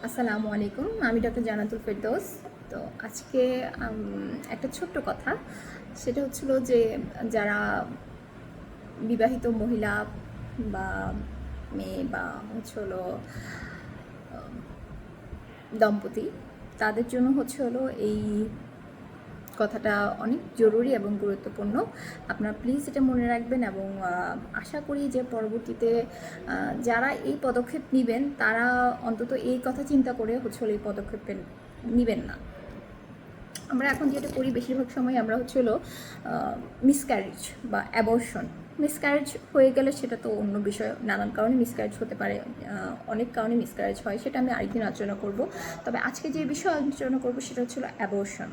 আসসালামু আলাইকুম, আমি ডক্টর জান্নাতুল ফেরদৌস। তো আজকে একটা ছোট্ট কথা, সেটা হচ্ছিল যে যারা বিবাহিত মহিলা বা মেয়ে বা হলো দম্পতি, তাদের জন্য হলো এই কথাটা অনেক জরুরি এবং গুরুত্বপূর্ণ। আপনারা প্লিজ এটা মনে রাখবেন এবং আশা করি যে পরবর্তীতে যারা এই পদক্ষেপ নেবেন তারা অন্তত এই কথা চিন্তা করে হলো এই পদক্ষেপ নেবেন না। আমরা এখন যেটা করি বেশিরভাগ সময় আমরা হলো মিসক্যারেজ বা অ্যাবর্শন। মিসক্যারেজ হয়ে গেলে সেটা তো অন্য বিষয়, নানান কারণে মিসক্যারেজ হতে পারে, অনেক কারণে মিসক্যারেজ হয়, সেটা আমি আরেকদিন আলোচনা করব। তবে আজকে যে বিষয় আলোচনা করব সেটা হচ্ছিল অ্যাবর্শন।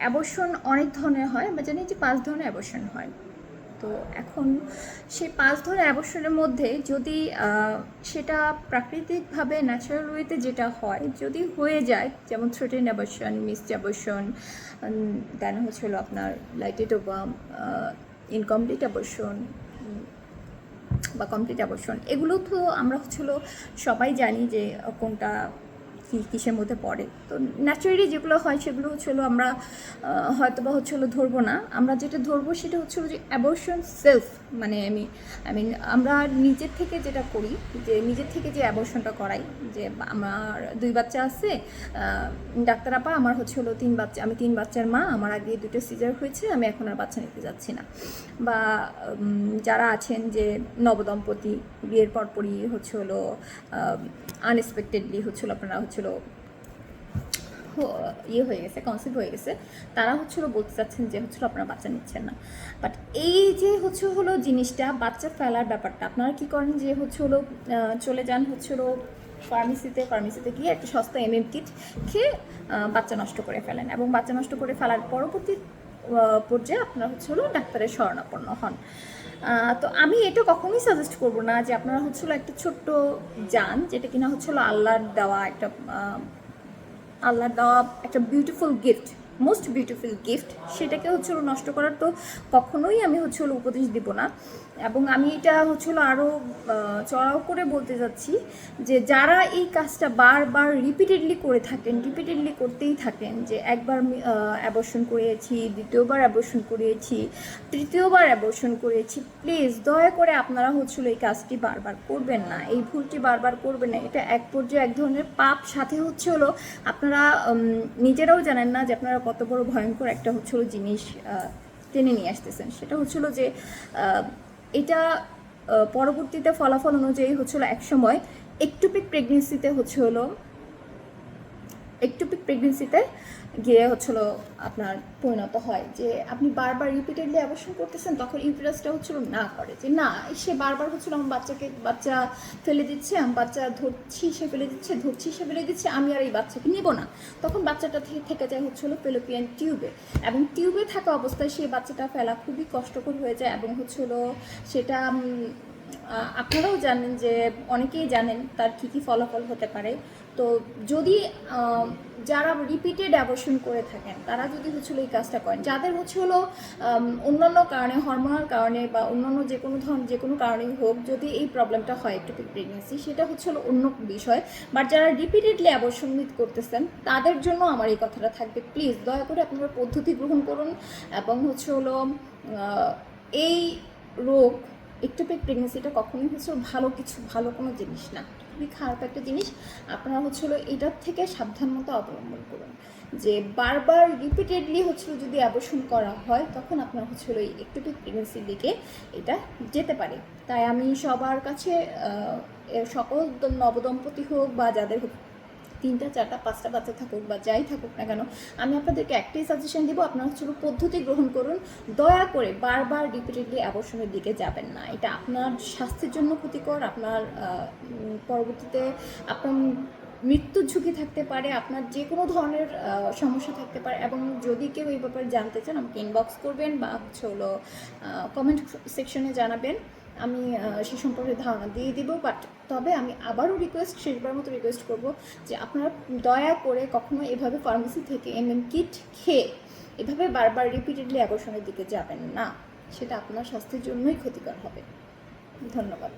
অ্যাবর্শন অনেক ধরনের হয়, আমরা জানি যে 5 ধরনের অ্যাবর্শন হয়। তো এখন সেই 5 ধরনের অ্যাবর্শনের মধ্যে যদি সেটা প্রাকৃতিকভাবে ন্যাচারাল ওয়েতে যেটা হয়, যদি হয়ে যায়, যেমন থ্রেটেন অ্যাবর্শন, মিসড অ্যাবর্শন, দেন হচ্ছিল আপনার লাইটেড ওভাম, ইনকমপ্লিট অ্যাবর্শন বা কমপ্লিট অ্যাবর্শন, এগুলো তো আমরা হচ্ছিল সবাই জানি যে কোনটা কিসের মধ্যে পড়ে। তো ন্যাচারালি যেগুলো হয় সেগুলো হচ্ছিলো আমরা হয়তো বা হচ্ছিলো ধরবো না। আমরা যেটা ধরবো সেটা হচ্ছিলো যে অ্যাবর্শন সেলফ, মানে আই মিন আমরা নিজের থেকে যেটা করি, যে নিজের থেকে যে অ্যাবর্শনটা করাই, যে আমার 2 বাচ্চা আছে, ডাক্তার আপা আমার হচ্ছিলো 3 বাচ্চা, আমি 3 বাচ্চার মা, আমার আগে 2টা সিজার হয়েছে, আমি এখন আর বাচ্চা নিতে যাচ্ছি না। বা যারা আছেন যে নবদম্পতি, বিয়ের পরপরই হচ্ছিলো আনএক্সপেক্টেডলি হচ্ছিলো আপনারা হচ্ছিলো ইয়ে হয়ে গেছে, কনসিভ হয়ে গেছে, তারা হচ্ছিলো বলতে চাচ্ছেন যে হচ্ছিলো আপনারা বাচ্চা নিচ্ছেন না। বাট এই যে হলো জিনিসটা, বাচ্চা ফেলার ব্যাপারটা, আপনারা কি করেন যে হলো চলে যান হচ্ছিলো ফার্মেসিতে গিয়ে একটা সস্তা কিট খেয়ে বাচ্চা নষ্ট করে ফেলেন, এবং বাচ্চা নষ্ট করে ফেলার পরবর্তী পর্যায়ে আপনারা হলো ডাক্তারের শরণাপন্ন হন। তো আমি এটা কখনোই সাজেস্ট করব না যে আপনারা হচ্ছিলো একটা ছোট্ট যান, যেটা কিনা হচ্ছিলো আল্লাহর দেওয়া একটা beautiful gift, most beautiful gift, সেটাকে হচ্ছিল নষ্ট করার তো কখনোই আমি হচ্ছিল উপদেশ দিব না। এবং আমি এটা হচ্ছিল আরও চড়াও করে বলতে যাচ্ছি যে যারা এই কাজটা বারবার রিপিটেডলি করতেই থাকেন, যে একবার অ্যাবর্শন করিয়েছি, দ্বিতীয়বার অ্যাবর্শন করিয়েছি, তৃতীয়বার অ্যাবর্শন করিয়েছি, প্লিজ দয়া করে আপনারা হচ্ছিল এই কাজটি বারবার করবেন না, এই ভুলটি বারবার করবেন না। এটা এক পর্যায়ে এক ধরনের পাপ, সাথে হচ্ছে হলো আপনারা নিজেরাও জানেন না যে আপনারা কত বড় ভয়ঙ্কর একটা হচ্ছিল জিনিস টেনে নিয়ে আসতেছেন। সেটা হচ্ছিল যে এটা পরবর্তীতে ফলাফল অনুযায়ী হচ্ছিল একসময় একটুপিক প্রেগনেন্সিতে গিয়ে হচ্ছিলো আপনার পরিণত হয় যে আপনি বারবার রিপিটেডলি অ্যাবর্শন করতেছেন, তখন ইউটেরাসটা হচ্ছিল না করে যে না, সে বারবার হচ্ছিল আমার বাচ্চা ফেলে দিচ্ছে, আমি বাচ্চা ধরছি সে ফেলে দিচ্ছে, আমি আর এই বাচ্চাকে নিব না। তখন বাচ্চাটা থেকে যায় হচ্ছিলো ফেলোপিয়ান টিউবে, এবং টিউবে থাকা অবস্থায় সেই বাচ্চাটা ফেলা খুবই কষ্টকর হয়ে যায়, এবং হচ্ছিলো সেটা আপনারাও জানেন, যে অনেকেই জানেন তার কী কী ফলাফল হতে পারে। তো যদি যারা রিপিটেড অ্যাবর্শন করে থাকেন, তারা যদি হচ্ছিল এই কাজটা করেন, যাদের হচ্ছিল অন্যান্য কারণে, হরমোনাল কারণে বা অন্যান্য যে কোনো কারণেই হোক, যদি এই প্রবলেমটা হয় একটুপিক প্রেগনেন্সি, সেটা হচ্ছিল অন্য বিষয়। বাট যারা রিপিটেডলি অ্যাবর্শন করতেছেন, তাদের জন্য আমার এই কথাটা থাকবে, প্লিজ দয়া করে আপনারা পদ্ধতি গ্রহণ করুন। এবং হলো এই রোগ, একটুপিক প্রেগনেন্সিটা কখনোই ভালো কোনো জিনিস না, খুবই খারাপ একটা জিনিস। আপনারা হচ্ছিলো এটার থেকে সাবধানতা অবলম্বন করুন, যে বারবার রিপিটেডলি হচ্ছিলো যদি অ্যাবর্শন করা হয়, তখন আপনার হচ্ছিলো এই একটুপিক প্রেগনেন্সির দিকে এটা যেতে পারে। তাই আমি সবার কাছে সকল নবদম্পতি হোক বা যাদের 3টা 4টা 5টা বাচ্চা থাকুক বা যাই থাকুক না কেন, আমি আপনাদেরকে একটাই সাজেশন দিব, আপনারা হচ্ছে পদ্ধতি গ্রহণ করুন। দয়া করে বারবার রিপিটেডলি অ্যাবর্শনের দিকে যাবেন না, এটা আপনার স্বাস্থ্যের জন্য ক্ষতিকর, আপনার পরবর্তীতে আপনার মৃত্যুর ঝুঁকি থাকতে পারে, আপনার যে কোনো ধরনের সমস্যা থাকতে পারে। এবং যদি কেউ এই ব্যাপারে জানতে চান, আমাকে ইনবক্স করবেন বা হলো কমেন্ট সেকশনে জানাবেন, আমি সে সম্পর্কে ধারণা দিয়ে দিব। বাট তবে আমি আবারও শেষবার মতো রিকোয়েস্ট করব যে আপনারা দয়া করে কখনো এভাবে ফার্মেসি থেকে কিট খেয়ে এভাবে বারবার রিপিটেডলি অ্যাবর্শনের দিকে যাবেন না, সেটা আপনার স্বাস্থ্যের জন্যই ক্ষতিকর হবে। ধন্যবাদ।